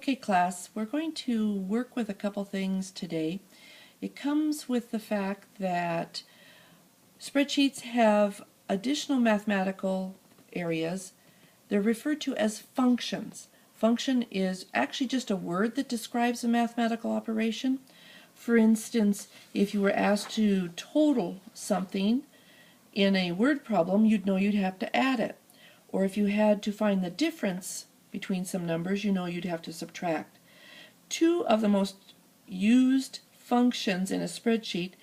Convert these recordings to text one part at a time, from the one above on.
Okay, class, we're going to work with a couple things today. It comes with the fact that spreadsheets have additional mathematical areas. They're referred to as functions. Function is actually just a word that describes a mathematical operation. For instance, if you were asked to total something in a word problem, you'd know you'd have to add it. Or if you had to find the difference between some numbers, you know you'd have to subtract. Two of the most used functions in a spreadsheet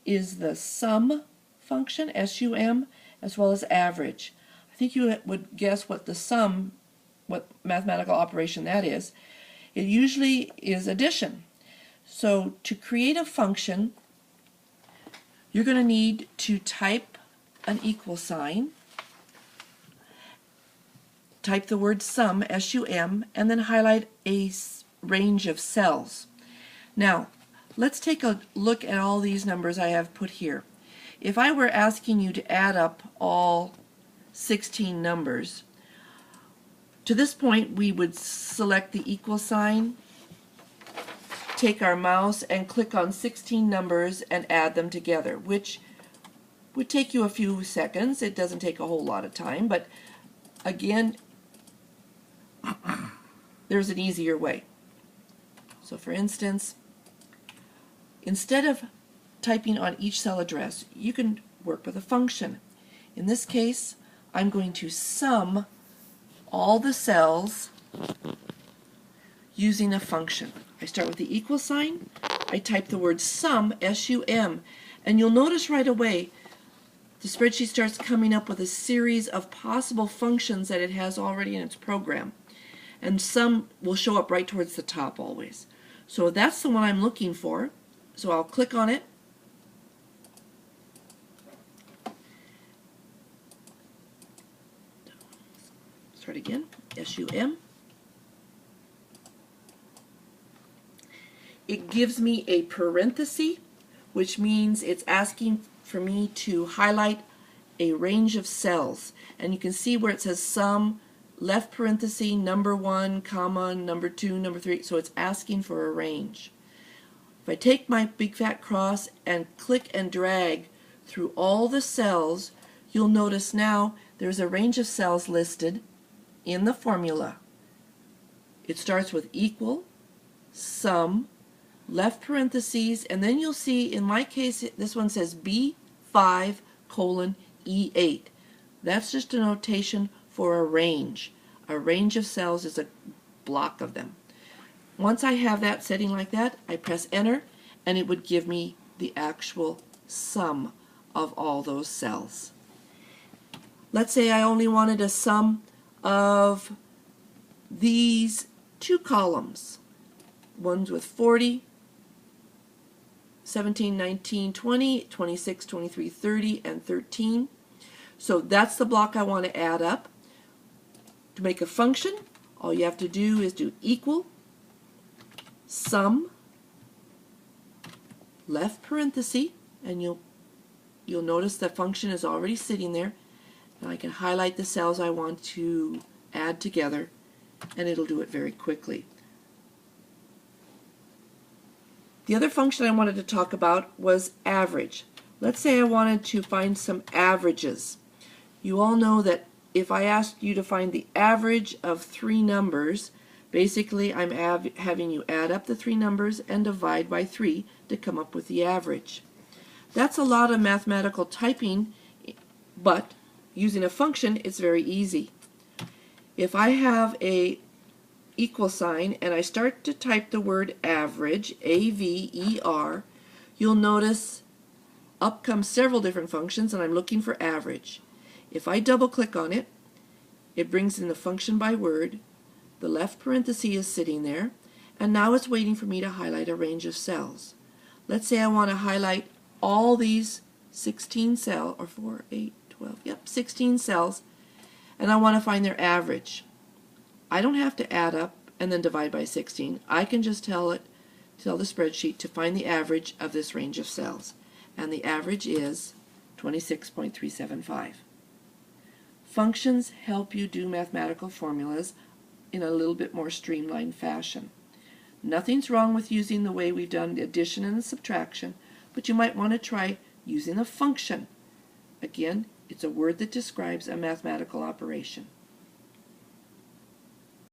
is the sum function, S-U-M, as well as average. I think you would guess what the sum, what mathematical operation that is. It usually is addition. So to create a function, you're going to need to type an equal sign, type the word sum, S-U-M, and then highlight a range of cells. Now, let's take a look at all these numbers I have put here. If I were asking you to add up all 16 numbers, to this point we would select the equal sign, take our mouse and click on 16 numbers and add them together, which would take you a few seconds. It doesn't take a whole lot of time, but again, there's an easier way. So for instance, instead of typing on each cell address, you can work with a function. In this case, I'm going to sum all the cells using a function. I start with the equal sign, I type the word sum, S-U-M, and you'll notice right away the spreadsheet starts coming up with a series of possible functions that it has already in its program. And some will show up right towards the top always. So that's the one I'm looking for. So I'll click on it. Start again, S-U-M. It gives me a parenthesis, which means it's asking for me to highlight a range of cells. And you can see where it says sum, left parenthesis, number 1, comma, number 2, number 3, so it's asking for a range. If I take my big fat cross and click and drag through all the cells, you'll notice now there's a range of cells listed in the formula. It starts with equal, sum, left parentheses, and then you'll see, in my case, this one says B5 colon E8. That's just a notation for a range. A range of cells is a block of them. Once I have that setting like that, I press enter and it would give me the actual sum of all those cells. Let's say I only wanted a sum of these two columns. Ones with 40, 17, 19, 20, 26, 23, 30, and 13. So that's the block I want to add up. To make a function, all you have to do is do equal, sum, left parenthesis, and you'll notice the function is already sitting there. And I can highlight the cells I want to add together, and it'll do it very quickly. The other function I wanted to talk about was average. Let's say I wanted to find some averages. You all know that if I asked you to find the average of three numbers, basically I'm having you add up the three numbers and divide by 3 to come up with the average. That's a lot of mathematical typing, but using a function it's very easy. If I have a equal sign and I start to type the word average, A-V-E-R, you'll notice up come several different functions and I'm looking for average. If I double click on it, it brings in the function by word, the left parenthesis is sitting there, and now it's waiting for me to highlight a range of cells. Let's say I want to highlight all these 16 cells, or 4, 8, 12, yep, 16 cells, and I want to find their average. I don't have to add up and then divide by 16. I can just tell the spreadsheet to find the average of this range of cells, and the average is 26.375. Functions help you do mathematical formulas in a little bit more streamlined fashion. Nothing's wrong with using the way we've done the addition and the subtraction, but you might want to try using a function. Again, it's a word that describes a mathematical operation.